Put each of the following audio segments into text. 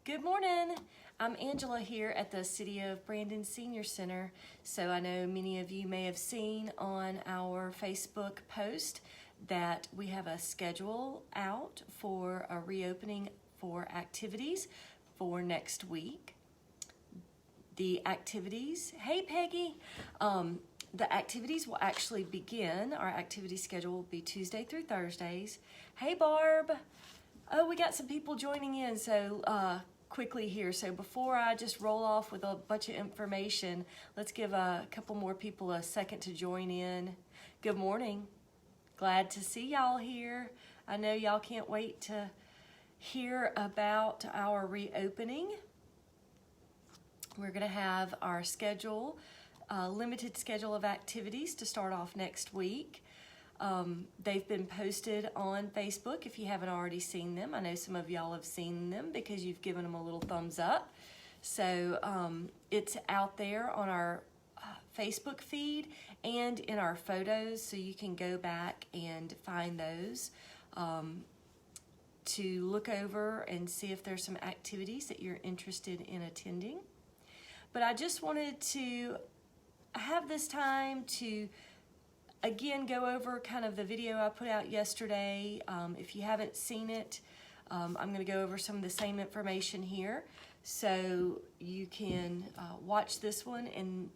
Good morning. I'm Angela here at the City of Brandon Senior Center. So I know many of you may have seen on our Facebook post that we have a schedule out for a reopening for activities for next week. The activities, hey Peggy, the activities will actually begin, our activity schedule will be Tuesday through Thursdays. Hey Barb. Oh, we got some people joining in, so quickly here. So before I just roll off with a bunch of information, let's give a couple more people a second to join in. Good morning. Glad to see y'all here. I know y'all can't wait to hear about our reopening. We're going to have our schedule, limited schedule of activities to start off next week. They've been posted on Facebook if you haven't already seen them. I know some of y'all have seen them because you've given them a little thumbs up. So it's out there on our Facebook feed and in our photos, so you can go back and find those to look over and see if there's some activities that you're interested in attending. But I just wanted to have this time to again go over kind of the video I put out yesterday. If you haven't seen it, I'm going to go over some of the same information here, so you can watch this one, and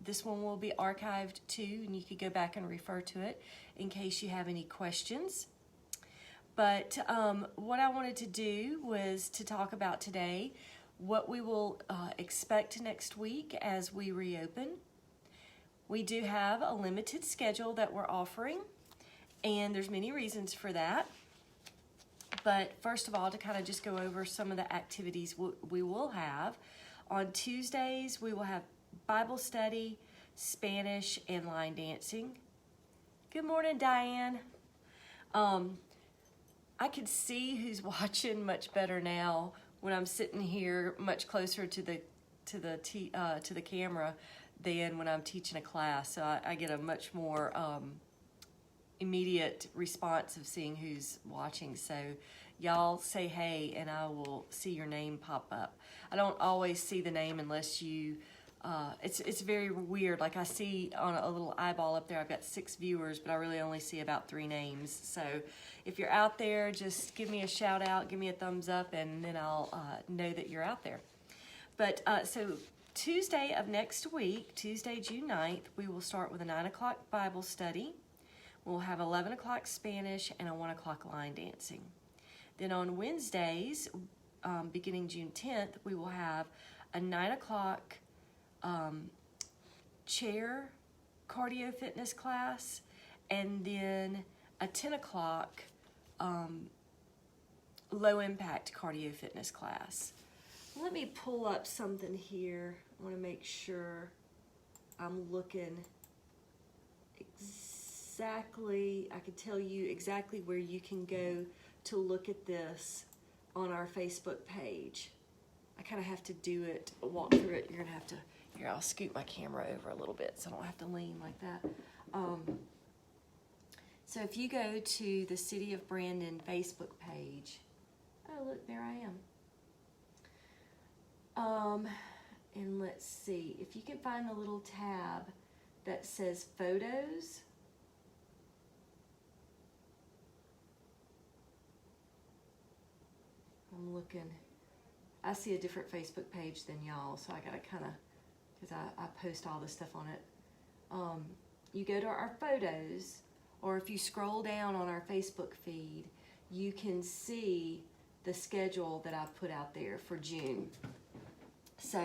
this one will be archived too, and you could go back and refer to it in case you have any questions. But what I wanted to do was to talk about today what we will expect next week as we reopen. We do have a limited schedule that we're offering, and there's many reasons for that. But first of all, to kind of just go over some of the activities we will have. On Tuesdays, we will have Bible study, Spanish, and line dancing. Good morning, Diane. I can see who's watching much better now when I'm sitting here much closer to the camera than when I'm teaching a class. So I get a much more immediate response of seeing who's watching. So y'all say hey and I will see your name pop up. I don't always see the name unless you, it's very weird. Like I see on a little eyeball up there, I've got 6 viewers, but I really only see about 3 names. So if you're out there, just give me a shout out, give me a thumbs up, and then I'll know that you're out there. But so Tuesday of next week, Tuesday, June 9th, we will start with a 9 o'clock Bible study. We'll have 11 o'clock Spanish and a 1 o'clock line dancing. Then on Wednesdays, beginning June 10th, we will have a 9 o'clock chair cardio fitness class, and then a 10 o'clock low impact cardio fitness class. Let me pull up something here. I want to make sure I'm looking exactly, I can tell you exactly where you can go to look at this on our Facebook page. I kind of have to do it, walk through it. You're going to have to, here, I'll scoot my camera over a little bit so I don't have to lean like that. So if you go to the City of Brandon Facebook page, oh look, there I am. And let's see, if you can find the little tab that says photos. I'm looking, I see a different Facebook page than y'all, so I gotta kind of, because I post all this stuff on it. You go to our photos, or if you scroll down on our Facebook feed, you can see the schedule that I've put out there for June. So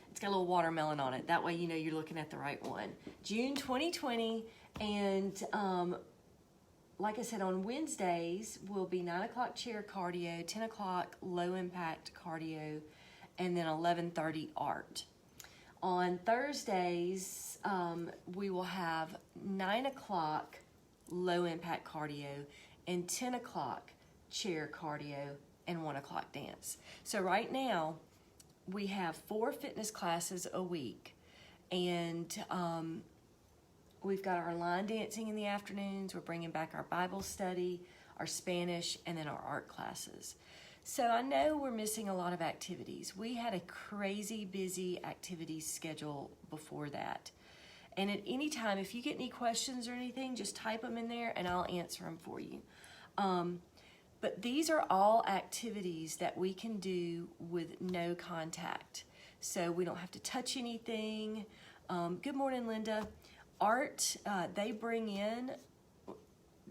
it's got a little watermelon on it. That way you know you're looking at the right one. June 2020, and like I said, on Wednesdays will be 9 o'clock chair cardio, 10 o'clock low impact cardio, and then 11:30 art. On Thursdays, we will have 9 o'clock low impact cardio and 10 o'clock chair cardio and 1 o'clock dance. So right now, we have 4 fitness classes a week, and we've got our line dancing in the afternoons. We're bringing back our Bible study, our Spanish, and then our art classes. So I know we're missing a lot of activities. We had a crazy busy activities schedule before that. And at any time, if you get any questions or anything, just type them in there and I'll answer them for you. But these are all activities that we can do with no contact. So we don't have to touch anything. Good morning, Linda. Art, they bring in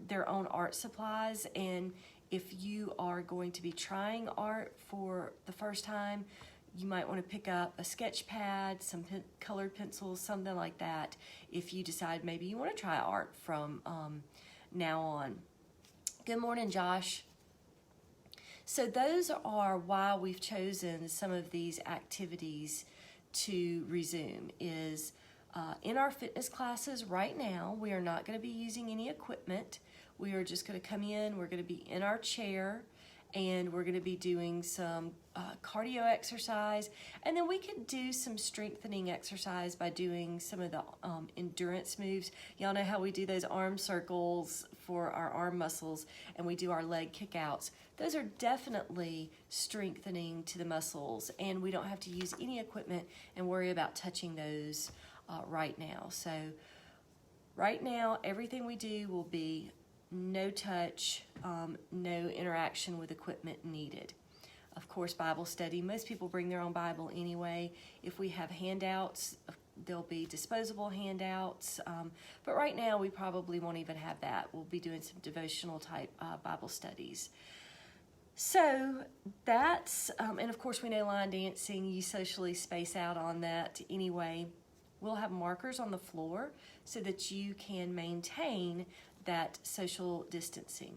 their own art supplies, and if you are going to be trying art for the first time, you might want to pick up a sketch pad, some colored pencils, something like that, if you decide maybe you want to try art from now on. Good morning, Josh. So those are why we've chosen some of these activities to resume is in our fitness classes right now, we are not going to be using any equipment. We are just going to come in, we're going to be in our chair, and we're going to be doing some cardio exercise, and then we could do some strengthening exercise by doing some of the endurance moves. Y'all know how we do those arm circles for our arm muscles, and we do our leg kickouts. Those are definitely strengthening to the muscles, and we don't have to use any equipment and worry about touching those right now. So right now, everything we do will be no touch, no interaction with equipment needed. Of course, Bible study, most people bring their own Bible anyway. If we have handouts, there'll be disposable handouts, but right now we probably won't even have that. We'll be doing some devotional type Bible studies. So that's, and of course we know line dancing, you socially space out on that anyway. We'll have markers on the floor so that you can maintain that social distancing.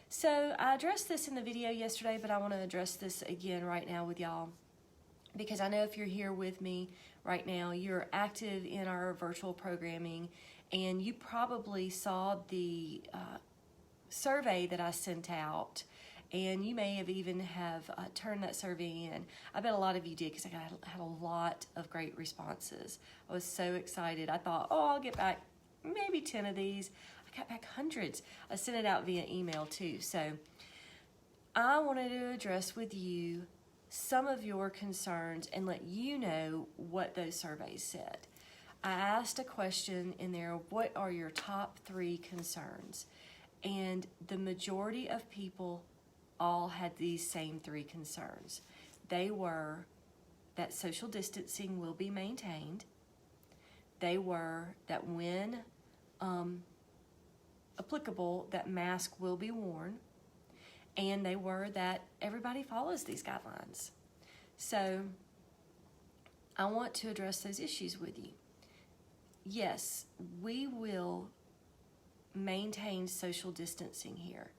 So I addressed this in the video yesterday, but I want to address this again right now with y'all, because I know if you're here with me right now, you're active in our virtual programming, and you probably saw the survey that I sent out, and you may have even have turned that survey in. I bet a lot of you did, because I had a lot of great responses. I was so excited. I thought, oh, I'll get back maybe 10 of these. I got back hundreds. I sent it out via email too. So I wanted to address with you some of your concerns and let you know what those surveys said. I asked a question in there, what are your top 3 concerns? And the majority of people all had these same 3 concerns. They were that social distancing will be maintained. They were that when applicable, that mask will be worn. And they were that everybody follows these guidelines. So I want to address those issues with you. Yes, we will maintain social distancing here.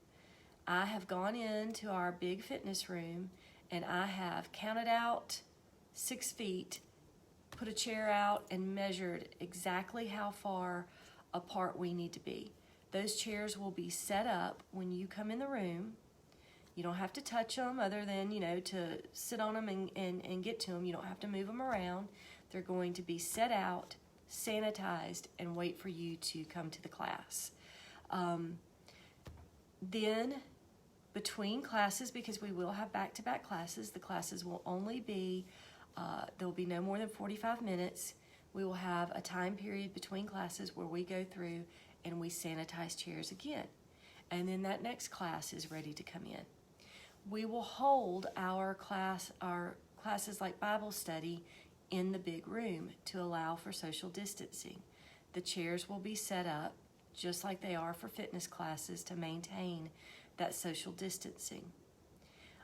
I have gone into our big fitness room and I have counted out 6 feet, put a chair out, and measured exactly how far apart we need to be. Those chairs will be set up when you come in the room. You don't have to touch them other than, to sit on them and get to them. You don't have to move them around. They're going to be set out, sanitized, and wait for you to come to the class. Then between classes, because we will have back-to-back classes, the classes will only be, there will be no more than 45 minutes. We will have a time period between classes where we go through and we sanitize chairs again. And then that next class is ready to come in. We will hold our classes like Bible study in the big room to allow for social distancing. The chairs will be set up just like they are for fitness classes to maintain that social distancing.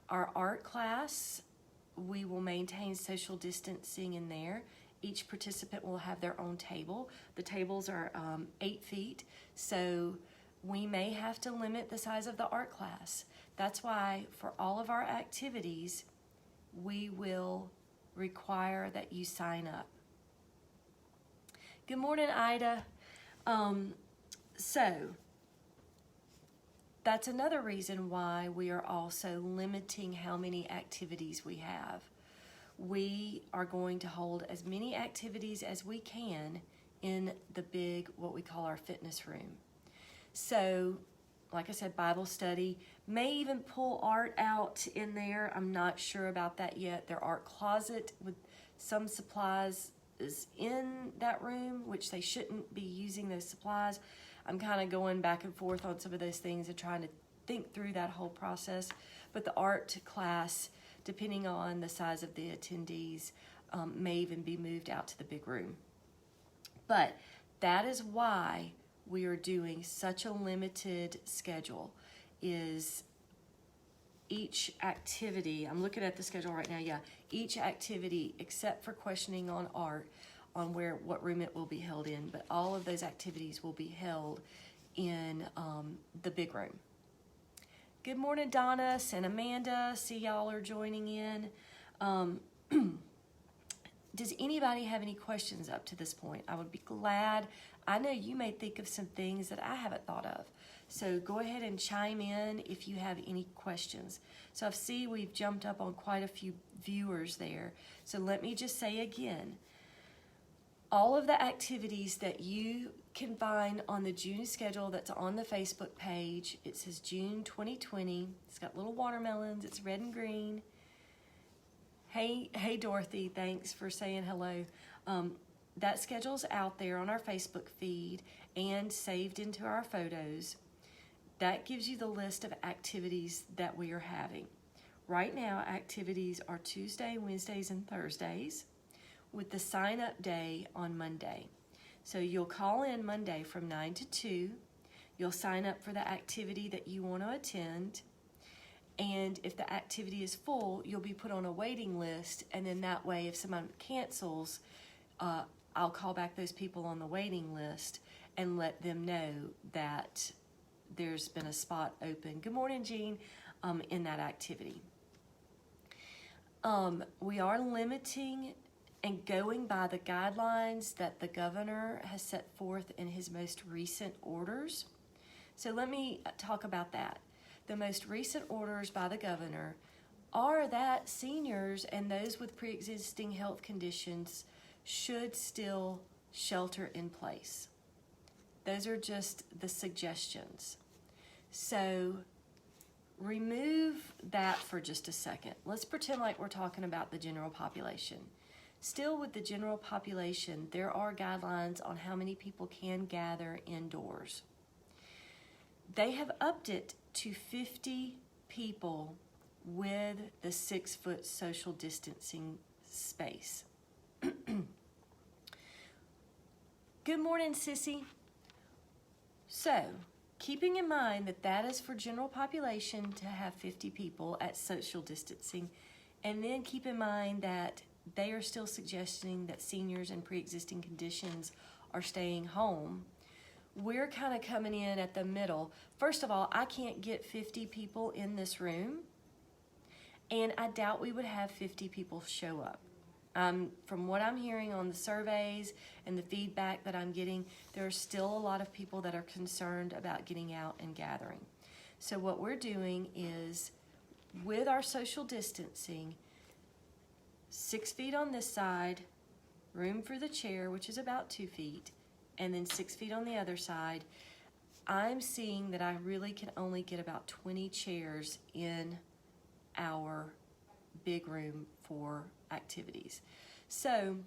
Our art class, we will maintain social distancing in there. Each participant will have their own table. The tables are 8 feet, so we may have to limit the size of the art class. That's why for all of our activities, we will require that you sign up. Good morning, Ida. So that's another reason why we are also limiting how many activities we have. We are going to hold as many activities as we can in the big, what we call our fitness room. So like I said, Bible study. May even pull art out in there. I'm not sure about that yet. Their art closet with some supplies is in that room, which they shouldn't be using those supplies. I'm kind of going back and forth on some of those things and trying to think through that whole process. But the art class, depending on the size of the attendees, may even be moved out to the big room. But that is why we are doing such a limited schedule. Is each activity, I'm looking at the schedule right now, yeah, each activity except for questioning on art, on what room it will be held in, but all of those activities will be held in the big room. Good morning, Donna and Amanda. See y'all are joining in. Does anybody have any questions up to this point? I would be glad. I know you may think of some things that I haven't thought of. So go ahead and chime in if you have any questions. So I see we've jumped up on quite a few viewers there. So let me just say again, all of the activities that you can find on the June schedule that's on the Facebook page, it says June 2020. It's got little watermelons. It's red and green. Hey Dorothy, thanks for saying hello. That schedule's out there on our Facebook feed and saved into our photos. That gives you the list of activities that we are having. Right now, activities are Tuesday, Wednesdays, and Thursdays, with the sign-up day on Monday. So you'll call in Monday from 9 to 2. You'll sign up for the activity that you want to attend. And if the activity is full, you'll be put on a waiting list. And then that way, if someone cancels, I'll call back those people on the waiting list and let them know that there's been a spot open. Good morning, Jean, in that activity. We are limiting and going by the guidelines that the governor has set forth in his most recent orders. So let me talk about that. The most recent orders by the governor are that seniors and those with pre-existing health conditions should still shelter in place. Those are just the suggestions. So remove that for just a second. Let's pretend like we're talking about the general population. Still with the general population, there are guidelines on how many people can gather indoors. They have upped it to 50 people with the 6-foot social distancing space. Good morning, Sissy. So, keeping in mind that that is for general population to have 50 people at social distancing, and then keep in mind that they are still suggesting that seniors and pre-existing conditions are staying home, we're kind of coming in at the middle. First of all, I can't get 50 people in this room, and I doubt we would have 50 people show up. From what I'm hearing on the surveys and the feedback that I'm getting, there are still a lot of people that are concerned about getting out and gathering. So what we're doing is, with our social distancing, 6 feet on this side, room for the chair, which is about 2 feet, and then 6 feet on the other side, I'm seeing that I really can only get about 20 chairs in our big room for activities. So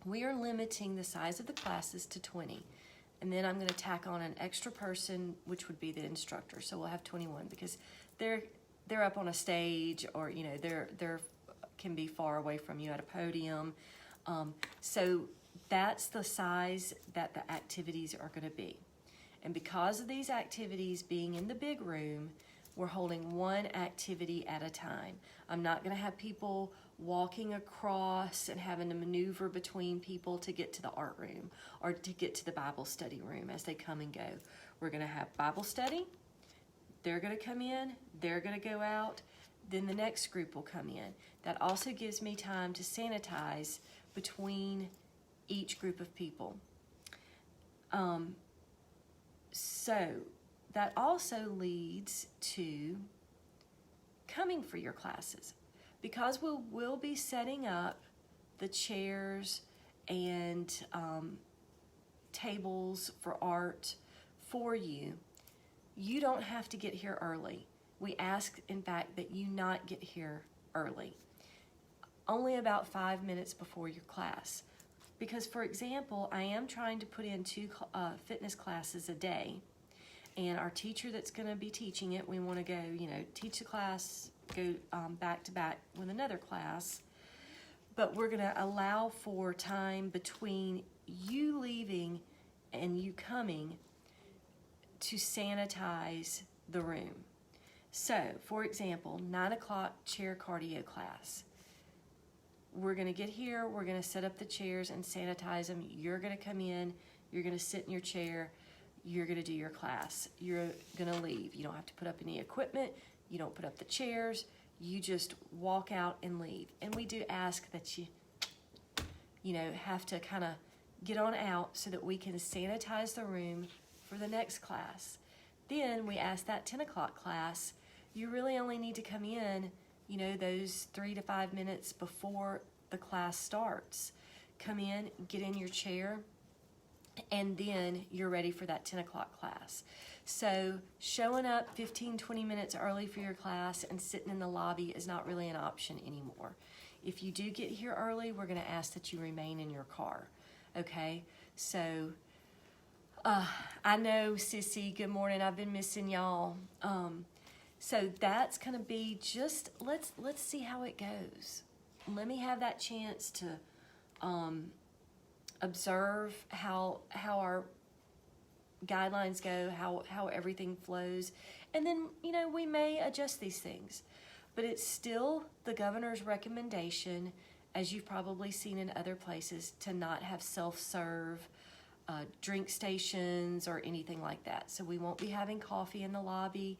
we are limiting the size of the classes to 20. And then I'm going to tack on an extra person, which would be the instructor. So we'll have 21 because they're up on a stage, or they're can be far away from you at a podium. So that's the size that the activities are going to be. And because of these activities being in the big room, we're holding one activity at a time. I'm not going to have people walking across and having to maneuver between people to get to the art room or to get to the Bible study room as they come and go. We're going to have Bible study. They're going to come in. They're going to go out. Then the next group will come in. That also gives me time to sanitize between each group of people. So that also leads to coming for your classes, because we'll be setting up the chairs and tables for art for you. you don't have to get here early. We ask, in fact, that you not get here early, only about 5 minutes before your class. Because, for example, I am trying to put in 2 fitness classes a day, and our teacher that's going to be teaching it, we want to go, teach the class, go back to back with another class, but we're going to allow for time between you leaving and you coming to sanitize the room. So, for example, 9 o'clock chair cardio class. We're going to get here, we're going to set up the chairs and sanitize them. You're going to come in, you're going to sit in your chair, you're going to do your class. You're going to leave. You don't have to put up any equipment, you don't put up the chairs, you just walk out and leave. And we do ask that you have to kind of get on out so that we can sanitize the room for the next class. Then we ask that 10 o'clock class, you really only need to come in, those 3 to 5 minutes before the class starts. Come in, get in your chair, and then you're ready for that 10 o'clock class. So showing up 15, 20 minutes early for your class and sitting in the lobby is not really an option anymore. If you do get here early, we're going to ask that you remain in your car. Okay? So, I know, Sissy, good morning. I've been missing y'all. So that's going to be just, let's see how it goes. Let me have that chance to observe how our guidelines go, how everything flows. And then, we may adjust these things. But it's still the governor's recommendation, as you've probably seen in other places, to not have self-serve drink stations or anything like that. So we won't be having coffee in the lobby.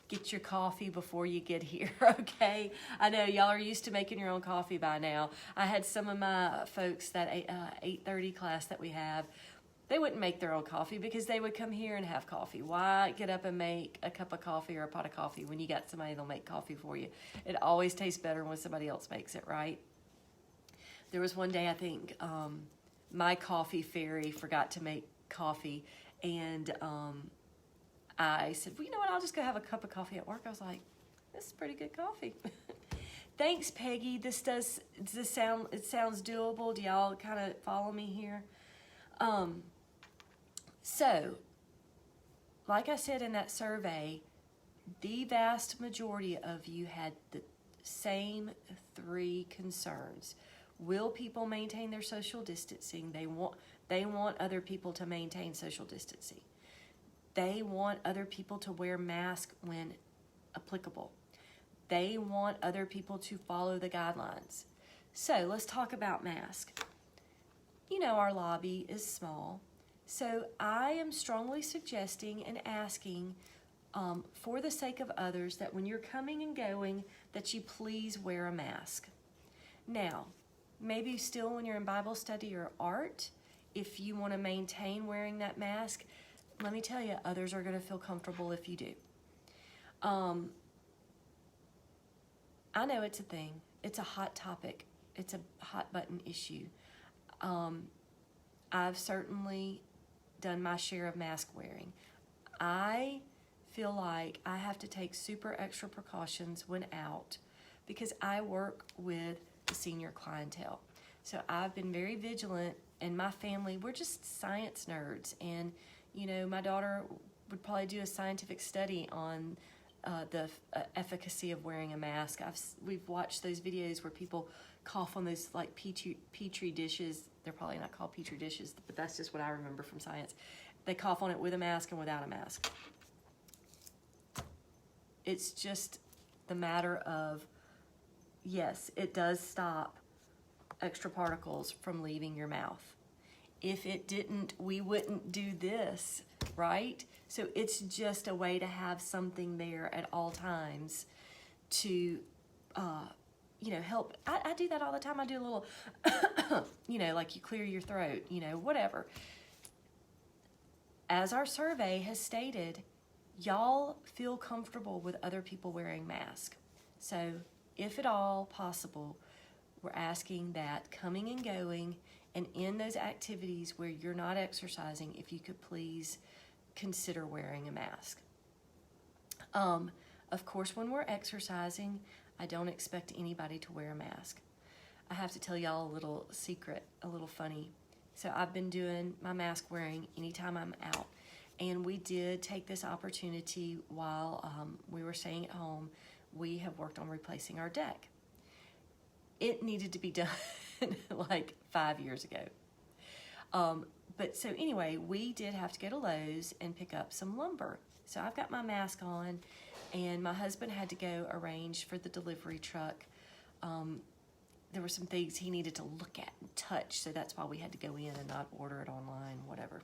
Get your coffee before you get here, okay? I know y'all are used to making your own coffee by now. I had some of my folks, that 8:30 class that we have, they wouldn't make their own coffee because they would come here and have coffee. Why get up and make a cup of coffee or a pot of coffee when you got somebody that'll make coffee for you? It always tastes better when somebody else makes it, right? There was one day, I think, my coffee fairy forgot to make coffee, and I said, well, you know what, I'll just go have a cup of coffee at work. I was like, this is pretty good coffee. Thanks, Peggy. It sounds doable. Do y'all kind of follow me here? So, like I said in that survey, the vast majority of you had the same 3 concerns. Will people maintain their social distancing? They want other people to maintain social distancing. They want other people to wear masks when applicable. They want other people to follow the guidelines. So let's talk about masks. Our lobby is small. So I am strongly suggesting and asking, for the sake of others, that when you're coming and going, that you please wear a mask. Now, maybe still when you're in Bible study or art, if you want to maintain wearing that mask, let me tell you, others are going to feel comfortable if you do. I know it's a thing. It's a hot topic. It's a hot button issue. I've certainly done my share of mask wearing. I feel like I have to take super extra precautions when out because I work with the senior clientele. So I've been very vigilant, and my family, we're just science nerds, and my daughter would probably do a scientific study on the efficacy of wearing a mask. We've watched those videos where people cough on those like petri dishes. They're probably not called petri dishes, but that's just what I remember from science. They cough on it with a mask and without a mask. It's just the matter of, yes, it does stop extra particles from leaving your mouth. If it didn't, we wouldn't do this, right? So it's just a way to have something there at all times to, help. I do that all the time. I do a little, like you clear your throat, whatever. As our survey has stated, y'all feel comfortable with other people wearing masks. So if at all possible, we're asking that coming and going and in those activities where you're not exercising, if you could please consider wearing a mask. Of course, when we're exercising, I don't expect anybody to wear a mask. I have to tell y'all a little secret, a little funny. So I've been doing my mask wearing anytime I'm out. And we did take this opportunity while we were staying at home. We have worked on replacing our deck. It needed to be done like 5 years ago. But so anyway, we did have to go to Lowe's and pick up some lumber. So I've got my mask on, and my husband had to go arrange for the delivery truck. There were some things he needed to look at and touch, so that's why we had to go in and not order it online, whatever.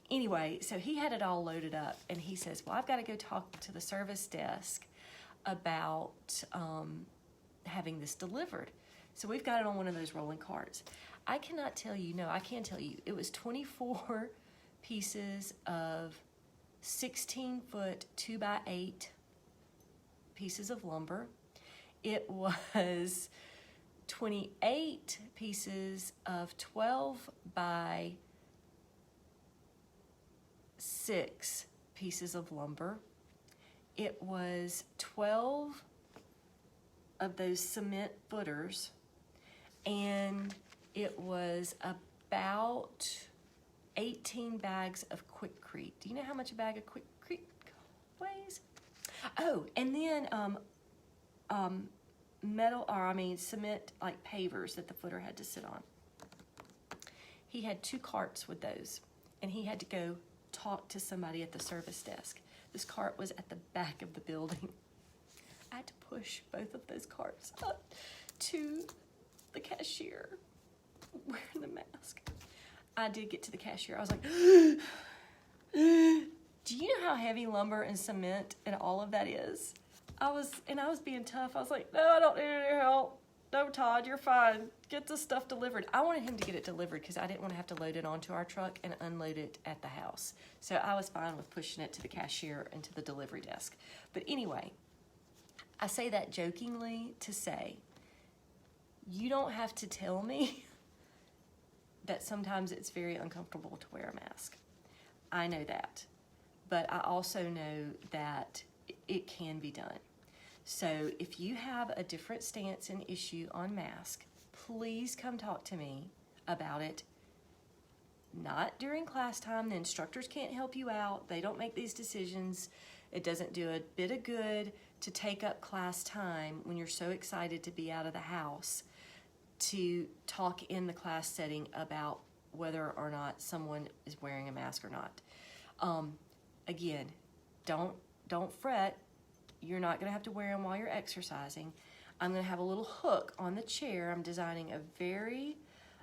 Anyway, so he had it all loaded up, and he says, well, I've got to go talk to the service desk about having this delivered. So we've got it on one of those rolling carts. I cannot tell you, no, I can tell you, it was 24 pieces of 16-foot 2x8 pieces of lumber. It was 28 pieces of 12 by 6 pieces of lumber. It was 12 of those cement footers, and it was about 18 bags of Quikrete. Do you know how much a bag of Quikrete weighs? Oh, and then cement like pavers that the footer had to sit on. He had 2 carts with those, and he had to go talk to somebody at the service desk. This cart was at the back of the building. I had to push both of those carts up to the cashier wearing the mask. I did get to the cashier. I was like, do you know how heavy lumber and cement and all of that is? I was being tough. I was like, no, I don't need any help. No, Todd, you're fine. Get the stuff delivered. I wanted him to get it delivered because I didn't want to have to load it onto our truck and unload it at the house. So I was fine with pushing it to the cashier and to the delivery desk. But anyway, I say that jokingly to say, you don't have to tell me that sometimes it's very uncomfortable to wear a mask. I know that. But I also know that it can be done. So if you have a different stance and issue on mask, please come talk to me about it. Not during class time. The instructors can't help you out. They don't make these decisions. It doesn't do a bit of good to take up class time when you're so excited to be out of the house to talk in the class setting about whether or not someone is wearing a mask or not. Again, don't fret. You're not going to have to wear them while you're exercising. I'm going to have a little hook on the chair. I'm designing a very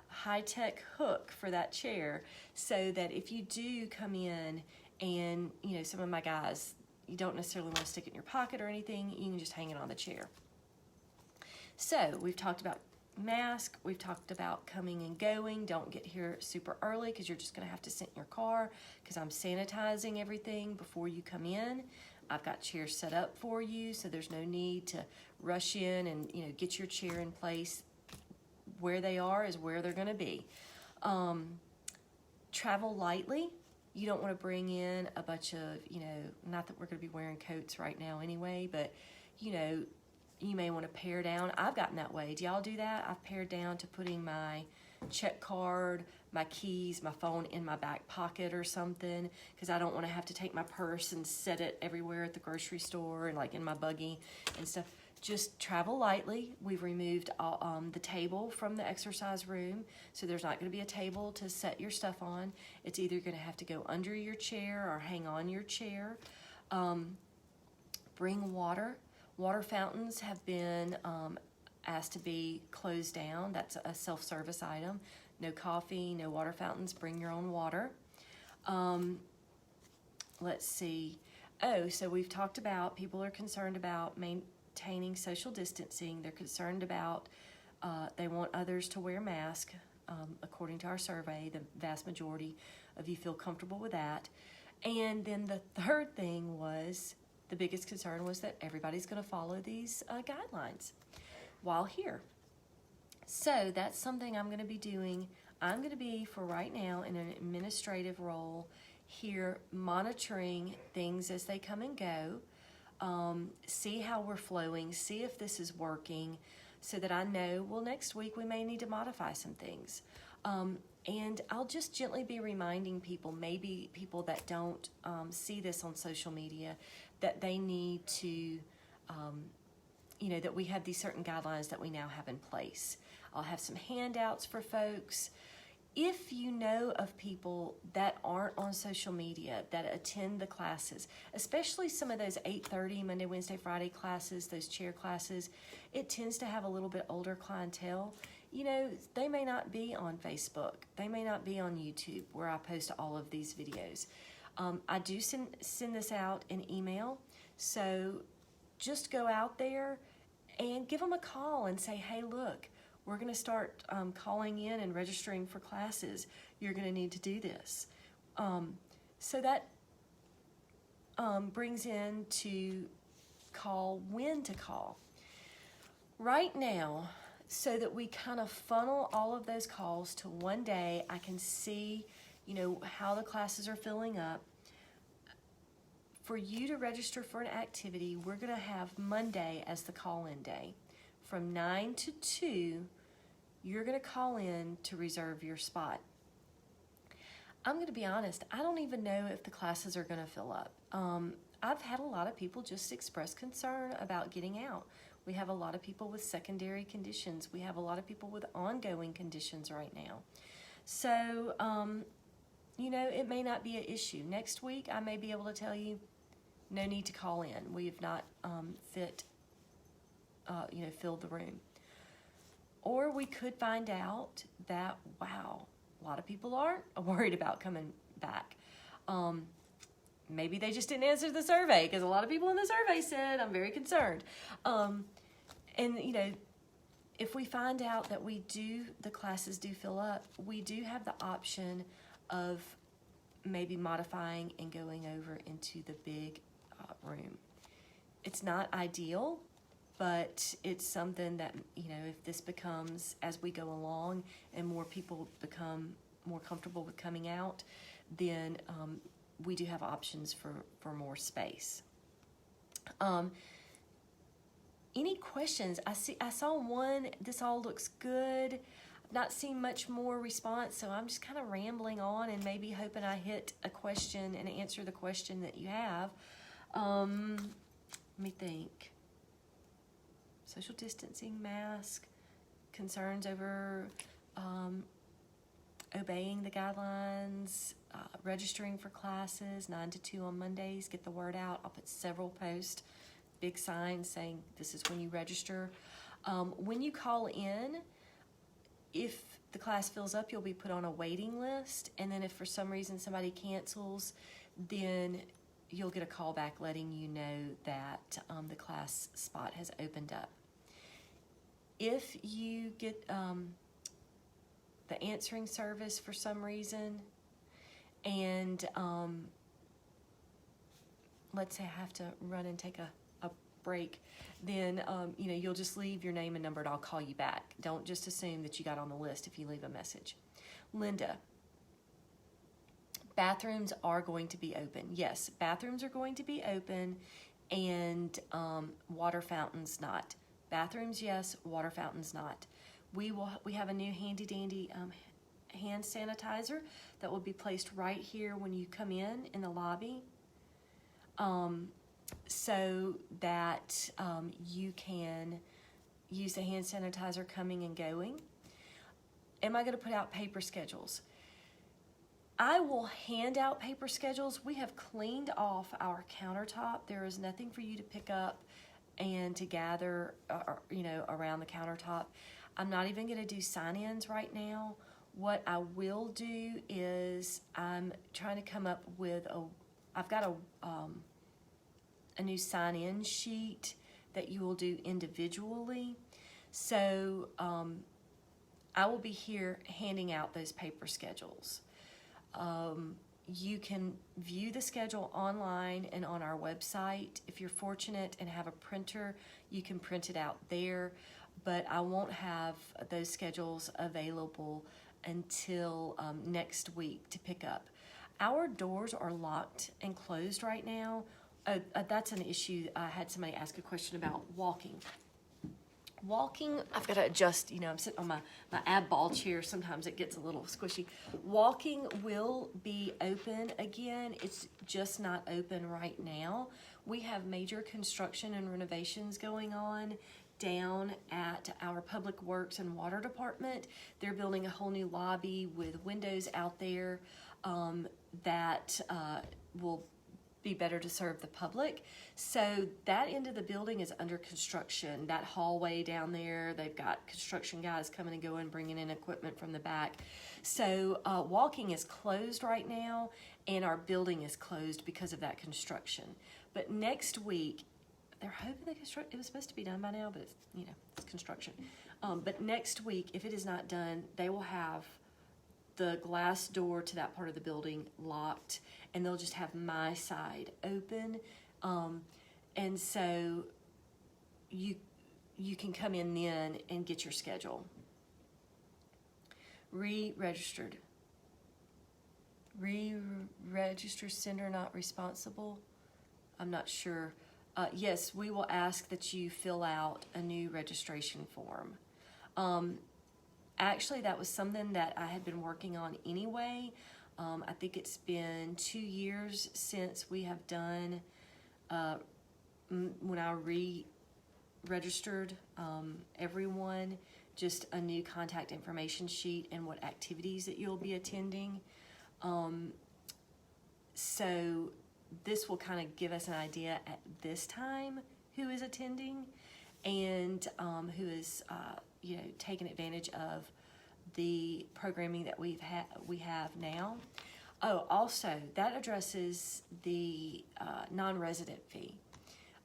high-tech hook for that chair so that if you do come in and, some of my guys, you don't necessarily want to stick it in your pocket or anything, you can just hang it on the chair. So we've talked about mask. We've talked about coming and going. Don't get here super early because you're just going to have to sit in your car because I'm sanitizing everything before you come in. I've got chairs set up for you, so there's no need to rush in and get your chair in place. Where they are is where they're going to be. Travel lightly. You don't want to bring in a bunch of, not that we're going to be wearing coats right now anyway, but, you may want to pare down. I've gotten that way. Do y'all do that? I've pared down to putting my check card, my keys, my phone in my back pocket or something because I don't want to have to take my purse and set it everywhere at the grocery store and like in my buggy and stuff. Just travel lightly. We've removed the table from the exercise room, so there's not going to be a table to set your stuff on. It's either going to have to go under your chair or hang on your chair. Bring water. Water fountains have been asked to be closed down. That's a self-service item. No coffee, no water fountains. Bring your own water. Let's see. Oh, so we've talked about people are concerned about maintaining social distancing. They're concerned about they want others to wear masks. According to our survey, the vast majority of you feel comfortable with that. And then the third thing was, the biggest concern was that everybody's going to follow these guidelines while here. So that's something I'm going to be doing. I'm going to be, for right now, in an administrative role here, monitoring things as they come and go. see how we're flowing, see if this is working, so that I know, well, next week we may need to modify some things. And I'll just gently be reminding people, maybe people that don't see this on social media, that they need to, that we have these certain guidelines that we now have in place. I'll have some handouts for folks. If you know of people that aren't on social media, that attend the classes, especially some of those 8:30 Monday, Wednesday, Friday classes, those chair classes, it tends to have a little bit older clientele. They may not be on Facebook. They may not be on YouTube where I post all of these videos. I do send this out in email. So just go out there and give them a call and say, hey, look, we're going to start calling in and registering for classes. You're going to need to do this. So that brings in to call, when to call. Right now, so that we kind of funnel all of those calls to one day, I can see, how the classes are filling up. For you to register for an activity, we're going to have Monday as the call-in day. From 9 to 2, you're going to call in to reserve your spot. I'm going to be honest, I don't even know if the classes are going to fill up. I've had a lot of people just express concern about getting out. We have a lot of people with secondary conditions. We have a lot of people with ongoing conditions right now. So, it may not be an issue. Next week, I may be able to tell you, no need to call in. We have not filled the room. Or we could find out that, wow, a lot of people aren't worried about coming back. Maybe they just didn't answer the survey, because a lot of people in the survey said, I'm very concerned. If we find out that the classes do fill up, we do have the option of maybe modifying and going over into the big room. It's not ideal, but it's something that, if this becomes, as we go along and more people become more comfortable with coming out, then we do have options for more space. Any questions? I saw one, this all looks good. I've not seen much more response, so I'm just kind of rambling on and maybe hoping I hit a question and answer the question that you have. Let me think. Social distancing, mask, concerns over obeying the guidelines, registering for classes, 9 to 2 on Mondays, get the word out. I'll put several posts, big signs saying this is when you register. When you call in, if the class fills up, you'll be put on a waiting list, and then if for some reason somebody cancels, then you'll get a call back letting you know that the class spot has opened up. If you get the answering service for some reason, and let's say I have to run and take a break, then you'll just leave your name and number and I'll call you back. Don't just assume that you got on the list if you leave a message. Linda, bathrooms are going to be open. Yes, bathrooms are going to be open, and water fountains not. Bathrooms, yes, water fountains not. We have a new handy dandy hand sanitizer that will be placed right here when you come in the lobby, so that you can use the hand sanitizer coming and going. Am I going to put out paper schedules? I will hand out paper schedules. We have cleaned off our countertop. There is nothing for you to pick up and to gather, around the countertop. I'm not even going to do sign-ins right now. What I will do is I'm trying to come up with I've got a new sign-in sheet that you will do individually. So I will be here handing out those paper schedules. You can view the schedule online and on our website. If you're fortunate and have a printer, you can print it out there, but I won't have those schedules available until next week to pick up. Our doors are locked and closed right now. That's an issue. I had somebody ask a question about walking. Walking, I've got to adjust, I'm sitting on my ab ball chair. Sometimes it gets a little squishy. Walking will be open again. It's just not open right now. We have major construction and renovations going on down at our Public Works and Water Department. They're building a whole new lobby with windows out there that will be better to serve the public. So that end of the building is under construction. That hallway down there, they've got construction guys coming and going, bringing in equipment from the back. So walking is closed right now, and our building is closed because of that construction. But next week, they're hoping it was supposed to be done by now, but it's construction. But next week, if it is not done, they will have the glass door to that part of the building locked, and they'll just have my side open. And so you can come in then and get your schedule. Re-registered sender not responsible. I'm not sure. Yes, we will ask that you fill out a new registration form. Actually, that was something that I had been working on anyway. I think it's been 2 years since we have done, when I re-registered everyone, just a new contact information sheet and what activities that you'll be attending. So this will kind of give us an idea at this time who is attending and who is taking advantage of the programming that we have now. Oh, also, that addresses the non-resident fee.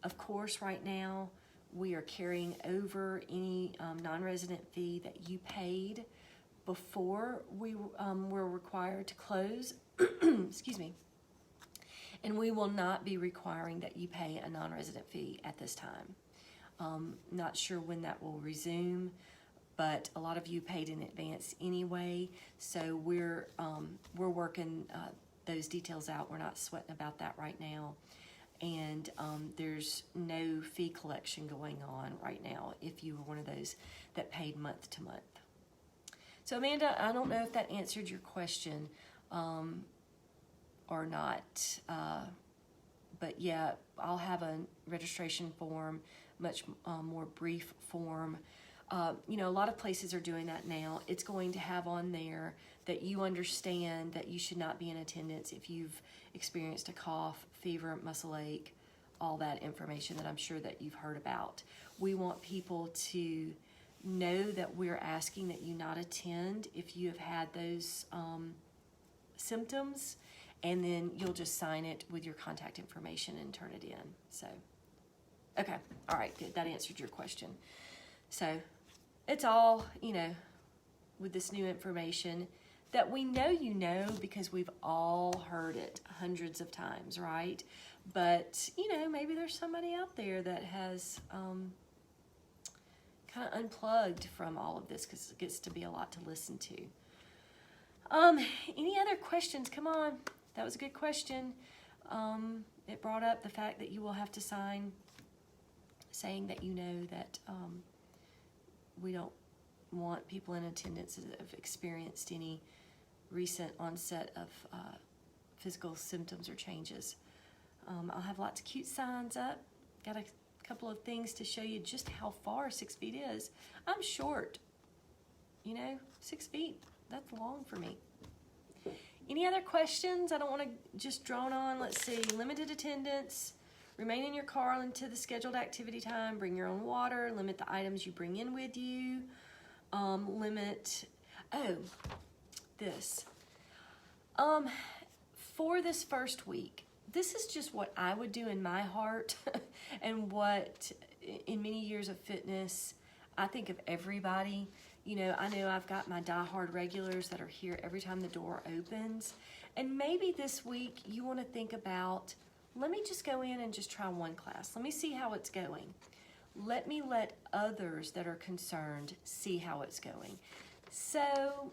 Of course, right now, we are carrying over any non-resident fee that you paid before we were required to close. Excuse me. And we will not be requiring that you pay a non-resident fee at this time. Not sure when that will resume, but a lot of you paid in advance anyway, so we're working those details out. We're not sweating about that right now, and there's no fee collection going on right now if you were one of those that paid month to month. So Amanda, I don't know if that answered your question or not, but yeah, I'll have a registration form, much more brief form. A lot of places are doing that now. It's going to have on there that you understand that you should not be in attendance if you've experienced a cough, fever, muscle ache, all that information that I'm sure that you've heard about. We want people to know that we're asking that you not attend if you have had those symptoms, and then you'll just sign it with your contact information and turn it in. So, okay, all right, good. That answered your question. So, it's all, with this new information that we know because we've all heard it hundreds of times, right? But, maybe there's somebody out there that has kind of unplugged from all of this because it gets to be a lot to listen to. Any other questions? Come on. That was a good question. It brought up the fact that you will have to sign saying that that we don't want people in attendance that have experienced any recent onset of physical symptoms or changes. I'll have lots of cute signs up. Got a couple of things to show you just how far 6 feet is. I'm short. 6 feet, that's long for me. Any other questions? I don't want to just drone on. Let's see. Limited attendance. Remain in your car until the scheduled activity time. Bring your own water. Limit the items you bring in with you. This. For this first week, this is just what I would do in my heart and what, in many years of fitness, I think of everybody. I know I've got my diehard regulars that are here every time the door opens. And maybe this week you want to think about, let me just go in and just try one class. Let me see how it's going. Let me let others that are concerned see how it's going. So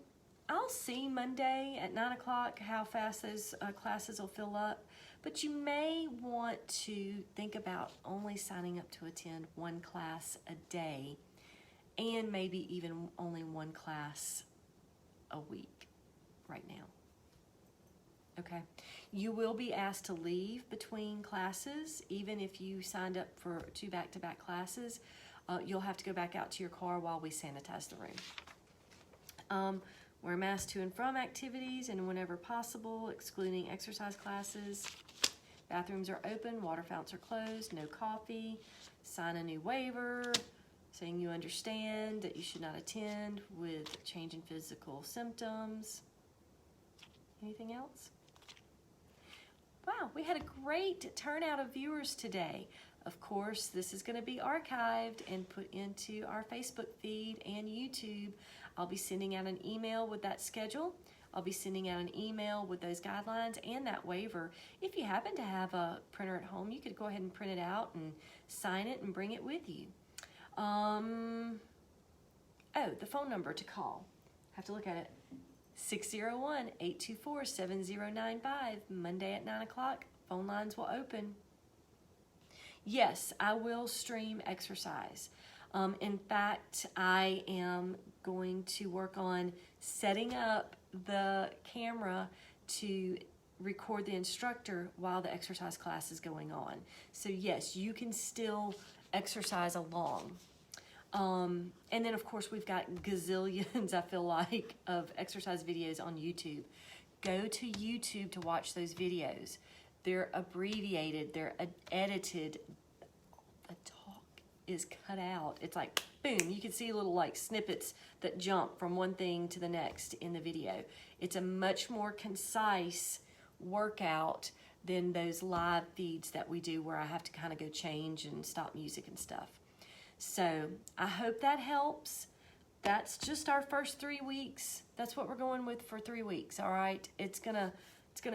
I'll see Monday at 9 o'clock how fast those classes will fill up. but you may want to think about only signing up to attend one class a day and maybe even only one class a week right now. Okay, you will be asked to leave between classes. Even if you signed up for 2 back-to-back classes, you'll have to go back out to your car while we sanitize the room. Wear masks to and from activities and whenever possible, excluding exercise classes. Bathrooms are open, water fountains are closed, no coffee. Sign a new waiver saying you understand that you should not attend with change in physical symptoms. Anything else? Wow, we had a great turnout of viewers today. Of course, this is going to be archived and put into our Facebook feed and YouTube. I'll be sending out an email with that schedule. I'll be sending out an email with those guidelines and that waiver. If you happen to have a printer at home, you could go ahead and print it out and sign it and bring it with you. Oh, the phone number to call. Have to look at it. 601-824-7095. Monday at 9 o'clock. Phone lines will open. Yes, I will stream exercise. In fact, I am going to work on setting up the camera to record the instructor while the exercise class is going on. So yes, you can still exercise along. And then of course we've got gazillions, I feel like, of exercise videos on YouTube. Go to YouTube to watch those videos. They're abbreviated, they're edited. The talk is cut out. It's like, boom, you can see little like snippets that jump from one thing to the next in the video. It's a much more concise workout than those live feeds that we do where I have to kind of go change and stop music and stuff. So I hope that helps. That's just our first 3 weeks. That's what we're going with for 3 weeks, all right? It's gonna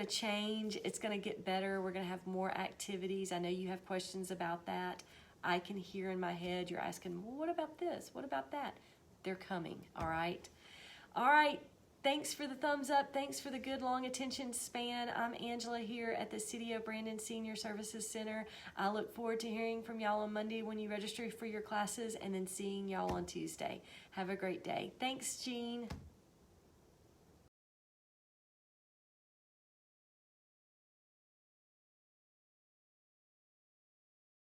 change. It's gonna get better. We're gonna have more activities. I know you have questions about that. I can hear in my head you're asking, well, what about this? What about that? They're coming, all right? All right, thanks for the thumbs up. Thanks for the good long attention span. I'm Angela here at the City of Brandon Senior Services Center. I look forward to hearing from y'all on Monday when you register for your classes and then seeing y'all on Tuesday. Have a great day. Thanks, Jean.